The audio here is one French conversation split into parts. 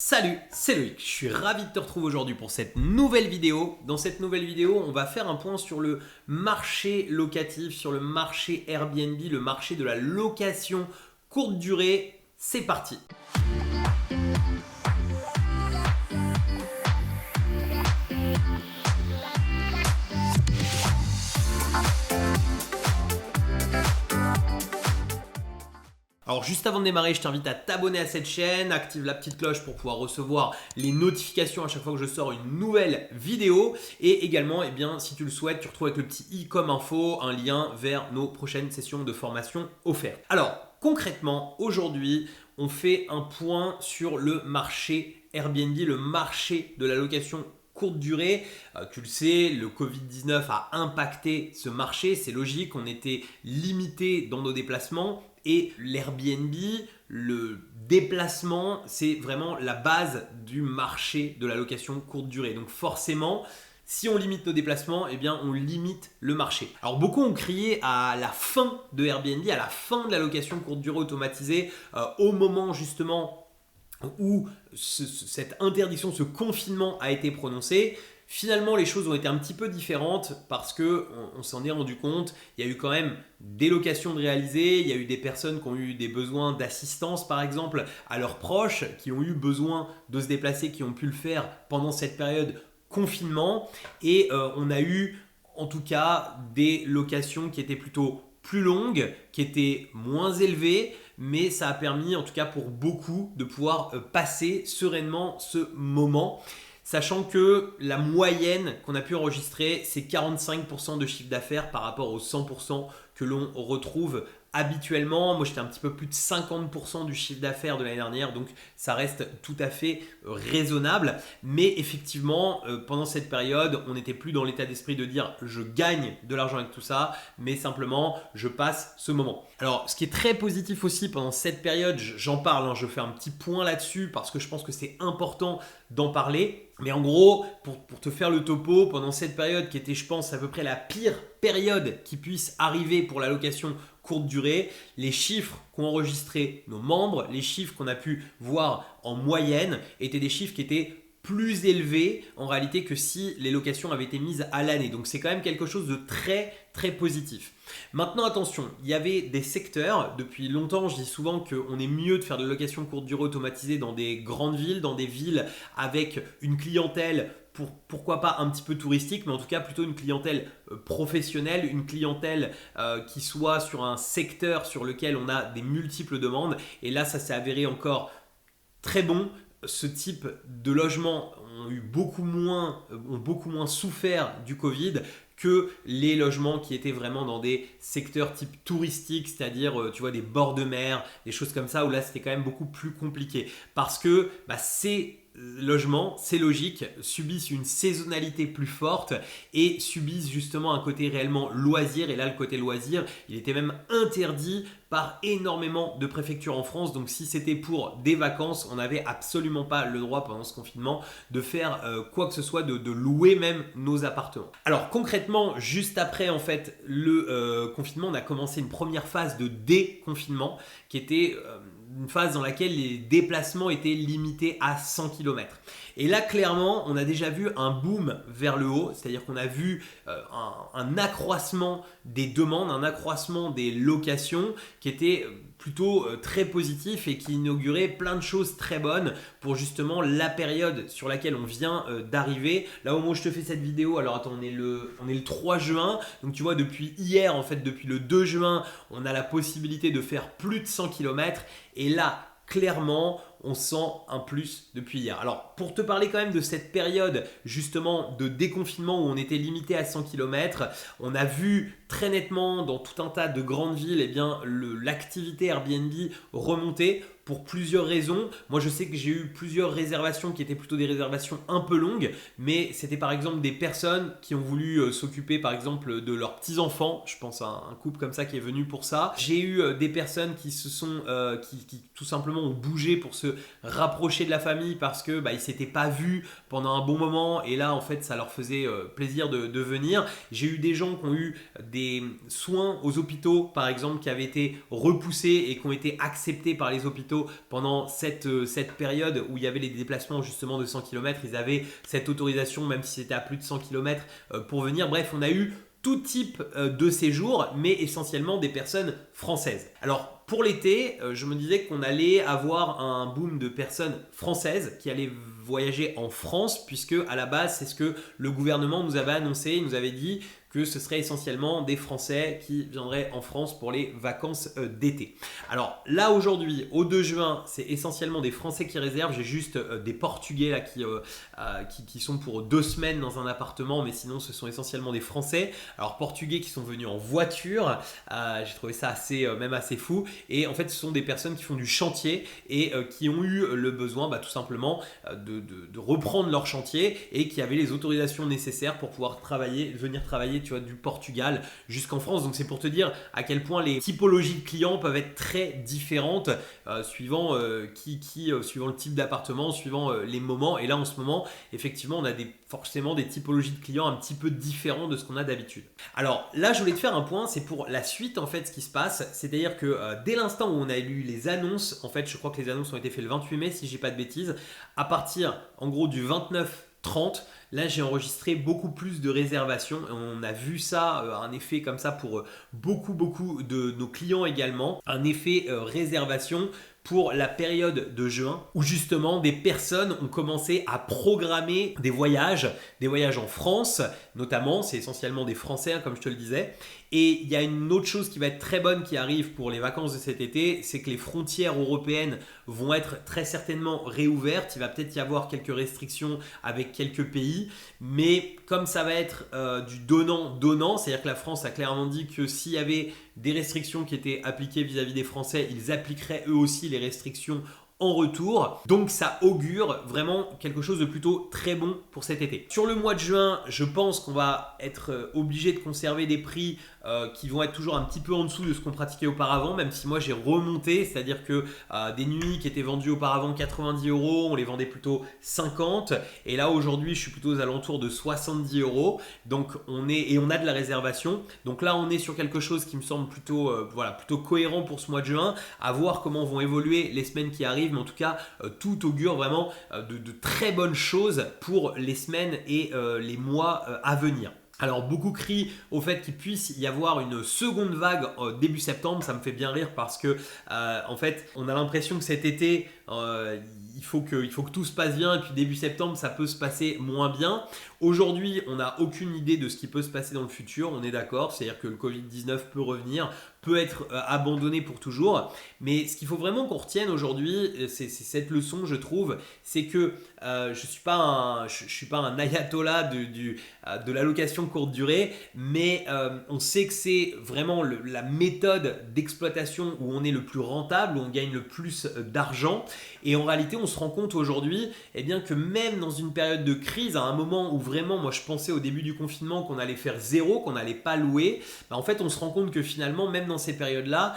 Salut, c'est Loïc, je suis ravi de te retrouver aujourd'hui pour cette nouvelle vidéo. Dans cette nouvelle vidéo, on va faire un point sur le marché locatif, sur le marché Airbnb, le marché de la location courte durée. C'est parti! Alors juste avant de démarrer, je t'invite à t'abonner à cette chaîne, active la petite cloche pour pouvoir recevoir les notifications à chaque fois que je sors une nouvelle vidéo. Et également, si tu le souhaites, tu retrouves avec le petit i comme info un lien vers nos prochaines sessions de formation offertes. Alors concrètement, aujourd'hui, on fait un point sur le marché Airbnb, le marché de la location courte durée. Tu le sais, le Covid-19 a impacté ce marché, c'est logique, on était limité dans nos déplacements. Et l'Airbnb, le déplacement, c'est vraiment la base du marché de la location courte durée. Donc forcément, si on limite nos déplacements, on limite le marché. Alors beaucoup ont crié à la fin de Airbnb, à la fin de la location courte durée automatisée, au moment justement où cette interdiction, ce confinement a été prononcé. Finalement, les choses ont été un petit peu différentes parce qu'on s'en est rendu compte. Il y a eu quand même des locations de réaliser, il y a eu des personnes qui ont eu des besoins d'assistance par exemple à leurs proches, qui ont eu besoin de se déplacer, qui ont pu le faire pendant cette période confinement. Et on a eu en tout cas des locations qui étaient plutôt plus longues, qui étaient moins élevées, mais ça a permis en tout cas pour beaucoup de pouvoir passer sereinement ce moment. Sachant que la moyenne qu'on a pu enregistrer, c'est 45% de chiffre d'affaires par rapport aux 100% que l'on retrouve habituellement. Moi, j'étais un petit peu plus de 50% du chiffre d'affaires de l'année dernière, donc ça reste tout à fait raisonnable. Mais effectivement, pendant cette période, on n'était plus dans l'état d'esprit de dire je gagne de l'argent avec tout ça, mais simplement je passe ce moment. Alors, ce qui est très positif aussi pendant cette période, j'en parle, je fais un petit point là-dessus parce que je pense que c'est important d'en parler. Mais en gros, pour te faire le topo, pendant cette période qui était, je pense, à peu près la pire période qui puisse arriver pour la location courte durée, les chiffres qu'ont enregistrés nos membres, les chiffres qu'on a pu voir en moyenne, étaient des chiffres qui étaient plus élevés en réalité que si les locations avaient été mises à l'année. Donc c'est quand même quelque chose de très très positif. Maintenant attention, il y avait des secteurs, depuis longtemps je dis souvent qu'on est mieux de faire de la location courte durée automatisée dans des grandes villes, dans des villes avec une clientèle pourquoi pas un petit peu touristique, mais en tout cas plutôt une clientèle professionnelle, une clientèle qui soit sur un secteur sur lequel on a des multiples demandes. Et là ça s'est avéré encore très bon. Ce type de logements ont beaucoup moins souffert du Covid que les logements qui étaient vraiment dans des secteurs type touristique, c'est-à-dire tu vois des bords de mer, des choses comme ça, où là c'était quand même beaucoup plus compliqué. Parce que ces logements, c'est logique, subissent une saisonnalité plus forte et subissent justement un côté réellement loisir. Et là, le côté loisir, il était même interdit par énormément de préfectures en France. Donc si c'était pour des vacances, on n'avait absolument pas le droit pendant ce confinement de faire quoi que ce soit, de louer même nos appartements. Alors concrètement, juste après en fait le confinement, on a commencé une première phase de déconfinement qui était une phase dans laquelle les déplacements étaient limités à 100 km. Et là, clairement, on a déjà vu un boom vers le haut, c'est-à-dire qu'on a vu un accroissement des demandes, un accroissement des locations qui était plutôt très positif et qui inaugurait plein de choses très bonnes pour justement la période sur laquelle on vient d'arriver. Là au moment où je te fais cette vidéo, alors attends, on est le 3 juin, donc tu vois depuis hier en fait, depuis le 2 juin, on a la possibilité de faire plus de 100 km et là clairement on sent un plus depuis hier. Alors pour te parler quand même de cette période justement de déconfinement où on était limité à 100 km, on a vu très nettement dans tout un tas de grandes villes l'activité Airbnb remonter pour plusieurs raisons. Moi je sais que j'ai eu plusieurs réservations qui étaient plutôt des réservations un peu longues, mais c'était par exemple des personnes qui ont voulu s'occuper par exemple de leurs petits-enfants. Je pense à un couple comme ça qui est venu pour ça. J'ai eu des personnes qui qui tout simplement ont bougé pour se rapprocher de la famille parce que ils s'étaient pas vus pendant un bon moment et là en fait ça leur faisait plaisir de venir. J'ai eu des gens qui ont eu des soins aux hôpitaux par exemple qui avaient été repoussés et qui ont été acceptés par les hôpitaux plutôt pendant cette période où il y avait les déplacements justement de 100 km, ils avaient cette autorisation même si c'était à plus de 100 km pour venir. Bref, on a eu tout type de séjour, mais essentiellement des personnes françaises. Alors pour l'été, je me disais qu'on allait avoir un boom de personnes françaises qui allaient voyager en France, puisque à la base c'est ce que le gouvernement nous avait annoncé, il nous avait dit que ce serait essentiellement des Français qui viendraient en France pour les vacances d'été. Alors là aujourd'hui, au 2 juin, c'est essentiellement des Français qui réservent. J'ai juste des Portugais là, qui sont pour 2 semaines dans un appartement, mais sinon ce sont essentiellement des Français. Alors Portugais qui sont venus en voiture, j'ai trouvé ça même assez fou. Et en fait, ce sont des personnes qui font du chantier et qui ont eu le besoin tout simplement de reprendre leur chantier et qui avaient les autorisations nécessaires pour pouvoir venir travailler du Portugal jusqu'en France. Donc c'est pour te dire à quel point les typologies de clients peuvent être très différentes suivant suivant le type d'appartement, suivant les moments. Et là en ce moment, effectivement, on a forcément des typologies de clients un petit peu différents de ce qu'on a d'habitude. Alors là, je voulais te faire un point, c'est pour la suite en fait ce qui se passe. C'est-à-dire que dès l'instant où on a lu les annonces, en fait je crois que les annonces ont été faites le 28 mai si je dis pas de bêtises, à partir en gros du 29-30, là, j'ai enregistré beaucoup plus de réservations. On a vu ça, un effet comme ça pour beaucoup de nos clients également. Un effet réservation pour la période de juin où justement des personnes ont commencé à programmer des voyages en France notamment, c'est essentiellement des Français comme je te le disais. Et il y a une autre chose qui va être très bonne qui arrive pour les vacances de cet été, c'est que les frontières européennes vont être très certainement réouvertes. Il va peut-être y avoir quelques restrictions avec quelques pays, mais comme ça va être du donnant-donnant, c'est-à-dire que la France a clairement dit que s'il y avait des restrictions qui étaient appliquées vis-à-vis des Français, ils appliqueraient eux aussi les restrictions en retour. Donc ça augure vraiment quelque chose de plutôt très bon pour cet été. Sur le mois de juin, je pense qu'on va être obligé de conserver des prix qui vont être toujours un petit peu en dessous de ce qu'on pratiquait auparavant, même si moi j'ai remonté, c'est-à-dire que des nuits qui étaient vendues auparavant 90 €, on les vendait plutôt 50, et là aujourd'hui je suis plutôt aux alentours de 70 €. Donc on a de la réservation. Donc là on est sur quelque chose qui me semble plutôt cohérent pour ce mois de juin. À voir comment vont évoluer les semaines qui arrivent, mais en tout cas tout augure vraiment de très bonnes choses pour les semaines et les mois à venir. Alors beaucoup crient au fait qu'il puisse y avoir une seconde vague début septembre. Ça me fait bien rire parce que en fait on a l'impression que cet été il faut que tout se passe bien et puis début septembre ça peut se passer moins bien. Aujourd'hui on n'a aucune idée de ce qui peut se passer dans le futur, on est d'accord, c'est-à-dire que le Covid-19 peut revenir, peut être abandonné pour toujours, mais ce qu'il faut vraiment qu'on retienne aujourd'hui, c'est cette leçon je trouve, c'est que je suis pas un ayatollah de la location courte durée, mais on sait que c'est vraiment la méthode d'exploitation où on est le plus rentable, où on gagne le plus d'argent. Et en réalité, on se rend compte aujourd'hui que même dans une période de crise, à un moment où vraiment, moi je pensais au début du confinement qu'on allait faire zéro, qu'on n'allait pas louer, en fait on se rend compte que finalement, même dans ces périodes-là,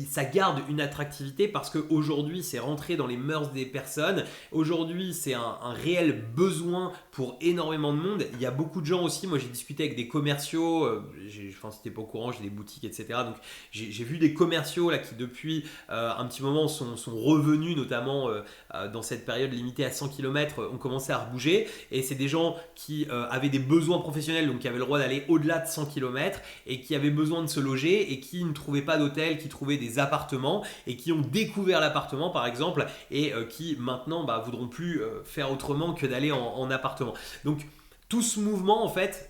ça garde une attractivité parce qu'aujourd'hui c'est rentré dans les mœurs des personnes. Aujourd'hui c'est un réel besoin pour énormément de monde. Il y a beaucoup de gens aussi, moi j'ai discuté avec des commerciaux, si t'es pas au courant, j'ai des boutiques, etc. Donc j'ai vu des commerciaux là, qui depuis un petit moment sont revenus, notamment dans cette période limitée à 100 km, ont commencé à rebouger. Et c'est des gens qui avaient des besoins professionnels, donc qui avaient le droit d'aller au-delà de 100 km et qui avaient besoin de se loger et qui ne trouvaient pas d'hôtel, qui trouvaient des appartements et qui ont découvert l'appartement par exemple et qui maintenant voudront plus faire autrement que d'aller en appartement. Donc tout ce mouvement en fait,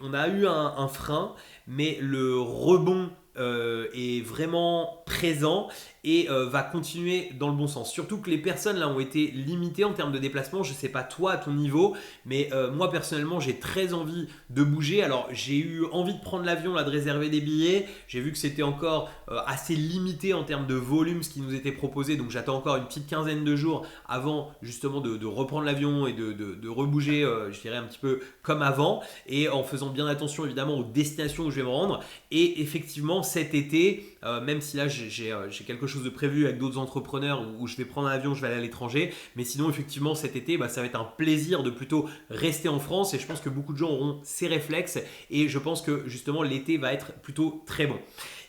on a eu un frein, mais le rebond est vraiment présent et va continuer dans le bon sens. Surtout que les personnes là ont été limitées en termes de déplacement. Je ne sais pas toi à ton niveau, mais moi personnellement j'ai très envie de bouger. Alors j'ai eu envie de prendre l'avion, là, de réserver des billets. J'ai vu que c'était encore assez limité en termes de volume ce qui nous était proposé, donc j'attends encore une petite quinzaine de jours avant justement de reprendre l'avion et de rebouger, je dirais un petit peu comme avant, et en faisant bien attention évidemment aux destinations où je vais me rendre. Et effectivement cet été, même si là j'ai quelque chose de prévu avec d'autres entrepreneurs où je vais prendre un avion, je vais aller à l'étranger, mais sinon effectivement cet été ça va être un plaisir de plutôt rester en France, et je pense que beaucoup de gens auront ces réflexes et je pense que justement l'été va être plutôt très bon.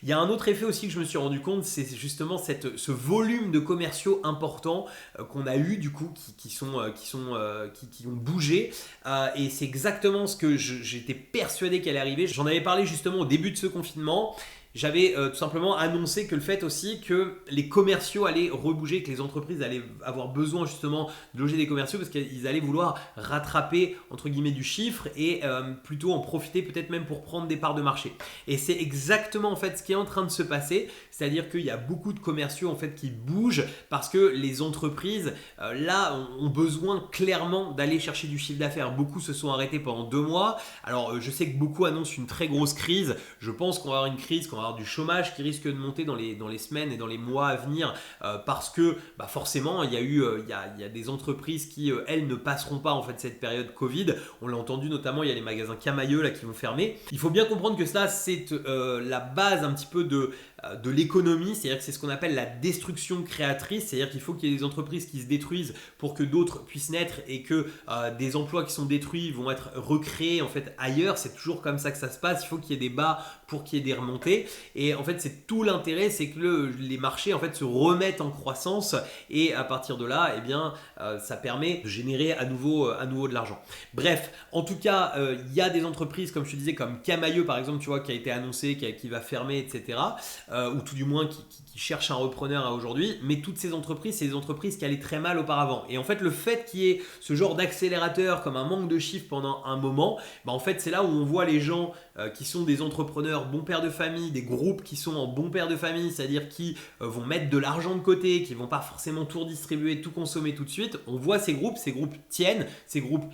Il y a un autre effet aussi que je me suis rendu compte, c'est justement ce volume de commerciaux importants qu'on a eu du coup qui ont bougé et c'est exactement ce que j'étais persuadé qu'elle allait arriver. J'en avais parlé justement au début de ce confinement. J'avais tout simplement annoncé que le fait aussi que les commerciaux allaient rebouger, que les entreprises allaient avoir besoin justement de loger des commerciaux parce qu'ils allaient vouloir rattraper entre guillemets du chiffre et plutôt en profiter peut-être même pour prendre des parts de marché. Et c'est exactement en fait ce qui est en train de se passer, c'est-à-dire qu'il y a beaucoup de commerciaux en fait qui bougent parce que les entreprises là ont besoin clairement d'aller chercher du chiffre d'affaires. Beaucoup se sont arrêtés pendant 2 mois. Alors je sais que beaucoup annoncent une très grosse crise. Je pense qu'on va avoir une crise, qu'on va avoir du chômage qui risque de monter dans les semaines et dans les mois à venir parce que forcément il y a des entreprises qui elles ne passeront pas en fait cette période Covid. On l'a entendu notamment, il y a les magasins Camaïeu là qui vont fermer. Il faut bien comprendre que ça c'est la base un petit peu de l'économie, c'est-à-dire que c'est ce qu'on appelle la destruction créatrice, c'est-à-dire qu'il faut qu'il y ait des entreprises qui se détruisent pour que d'autres puissent naître et que des emplois qui sont détruits vont être recréés en fait ailleurs. C'est toujours comme ça que ça se passe, il faut qu'il y ait des bas pour qu'il y ait des remontées et en fait c'est tout l'intérêt, c'est que les marchés en fait se remettent en croissance et à partir de là eh bien ça permet de générer à nouveau de l'argent. Bref, en tout cas il y a des entreprises comme je te disais comme Camaïeu par exemple, tu vois, qui a été annoncé, qui va fermer, etc. Ou tout du moins qui cherchent un repreneur aujourd'hui, mais toutes ces entreprises, c'est des entreprises qui allaient très mal auparavant. Et en fait, le fait qu'il y ait ce genre d'accélérateur comme un manque de chiffres pendant un moment, en fait, c'est là où on voit les gens qui sont des entrepreneurs bons pères de famille, des groupes qui sont en bons pères de famille, c'est-à-dire qui vont mettre de l'argent de côté, qui vont pas forcément tout redistribuer, tout consommer tout de suite. On voit ces groupes tiennent, ces groupes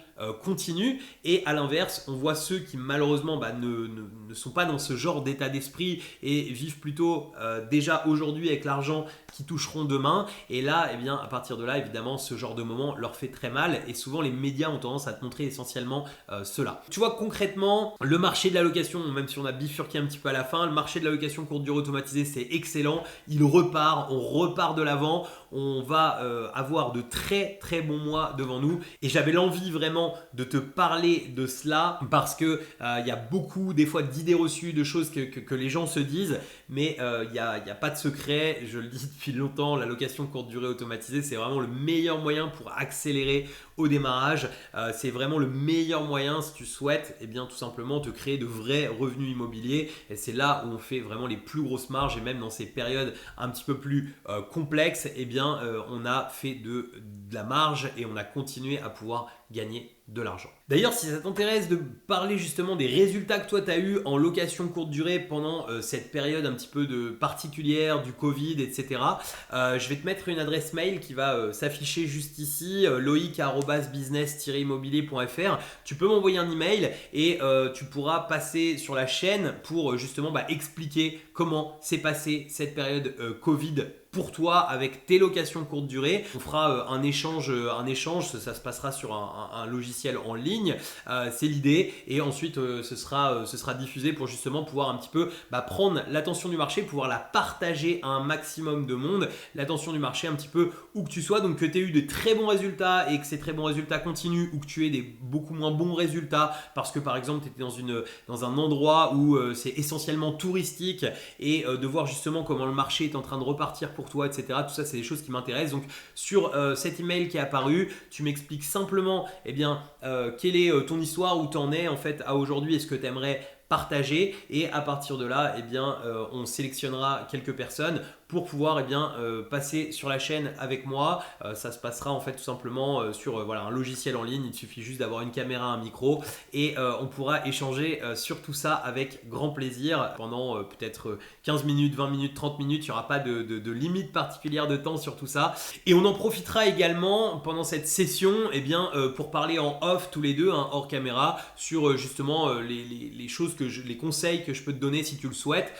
continuent, et à l'inverse, on voit ceux qui malheureusement ne sont pas dans ce genre d'état d'esprit et vivent plutôt déjà aujourd'hui avec l'argent qui toucheront demain. Et là, eh bien, à partir de là, évidemment, ce genre de moment leur fait très mal et souvent les médias ont tendance à te montrer essentiellement cela. Tu vois, concrètement, le marché de la location, même si on a bifurqué un petit peu à la fin, le marché de la location courte durée automatisée, c'est excellent. Il repart, on repart de l'avant. On va avoir de très très bons mois devant nous et j'avais l'envie vraiment de te parler de cela parce que il y a beaucoup des fois d'idées reçues, de choses que les gens se disent, mais il n'y a pas de secret, je le dis depuis longtemps, la location courte durée automatisée c'est vraiment le meilleur moyen pour accélérer au démarrage, c'est vraiment le meilleur moyen si tu souhaites bien tout simplement te créer de vrais revenus immobiliers et c'est là où on fait vraiment les plus grosses marges et même dans ces périodes un petit peu plus complexes, bien on a fait de la marge et on a continué à pouvoir gagner de l'argent. D'ailleurs, si ça t'intéresse de parler justement des résultats que toi tu as eu en location courte durée pendant cette période un petit peu particulière du Covid, etc. Je vais te mettre une adresse mail qui va s'afficher juste ici, loic@business-immobilier.fr. Tu peux m'envoyer un email et tu pourras passer sur la chaîne pour justement expliquer comment s'est passée cette période Covid pour toi avec tes locations courte durée. On fera un échange, ça se passera sur un logiciel en ligne, c'est l'idée et ensuite ce sera diffusé pour justement pouvoir un petit peu prendre l'attention du marché, pouvoir la partager à un maximum de monde, l'attention du marché un petit peu où que tu sois, donc que tu aies eu de très bons résultats et que ces très bons résultats continuent ou que tu aies des beaucoup moins bons résultats parce que par exemple tu étais dans un endroit où c'est essentiellement touristique et de voir justement comment le marché est en train de repartir pour toi, etc. Tout ça, c'est des choses qui m'intéressent. Donc, sur cet email qui est apparu, tu m'expliques simplement quelle est ton histoire, où tu en es en fait à aujourd'hui, est-ce que tu aimerais partager et à partir de là, on sélectionnera quelques personnes pour pouvoir passer sur la chaîne avec moi. Ça se passera en fait tout simplement sur un logiciel en ligne. Il suffit juste d'avoir une caméra, un micro et on pourra échanger sur tout ça avec grand plaisir pendant peut-être 15 minutes, 20 minutes, 30 minutes. Il n'y aura pas de limite particulière de temps sur tout ça. Et on en profitera également pendant cette session pour parler en off tous les deux, hors caméra, sur justement les choses les conseils que je peux te donner si tu le souhaites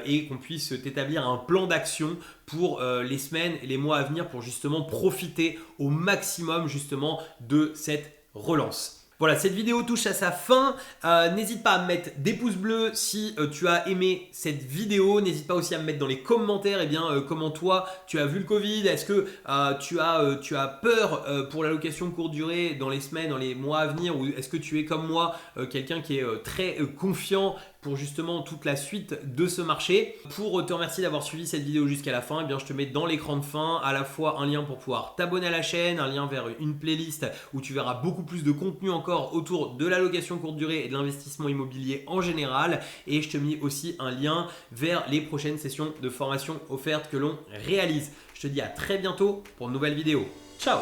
et qu'on puisse t'établir un plan d'action pour les semaines et les mois à venir pour justement profiter au maximum justement de cette relance. Voilà, cette vidéo touche à sa fin. N'hésite pas à mettre des pouces bleus si tu as aimé cette vidéo. N'hésite pas aussi à me mettre dans les commentaires comment toi tu as vu le Covid. Est-ce que tu as peur pour la location courte durée dans les semaines, dans les mois à venir, ou est-ce que tu es comme moi quelqu'un qui est très confiant, pour justement toute la suite de ce marché. Pour te remercier d'avoir suivi cette vidéo jusqu'à la fin, eh bien, je te mets dans l'écran de fin à la fois un lien pour pouvoir t'abonner à la chaîne, un lien vers une playlist où tu verras beaucoup plus de contenu encore autour de la location courte durée et de l'investissement immobilier en général. Et je te mets aussi un lien vers les prochaines sessions de formation offertes que l'on réalise. Je te dis à très bientôt pour une nouvelle vidéo. Ciao!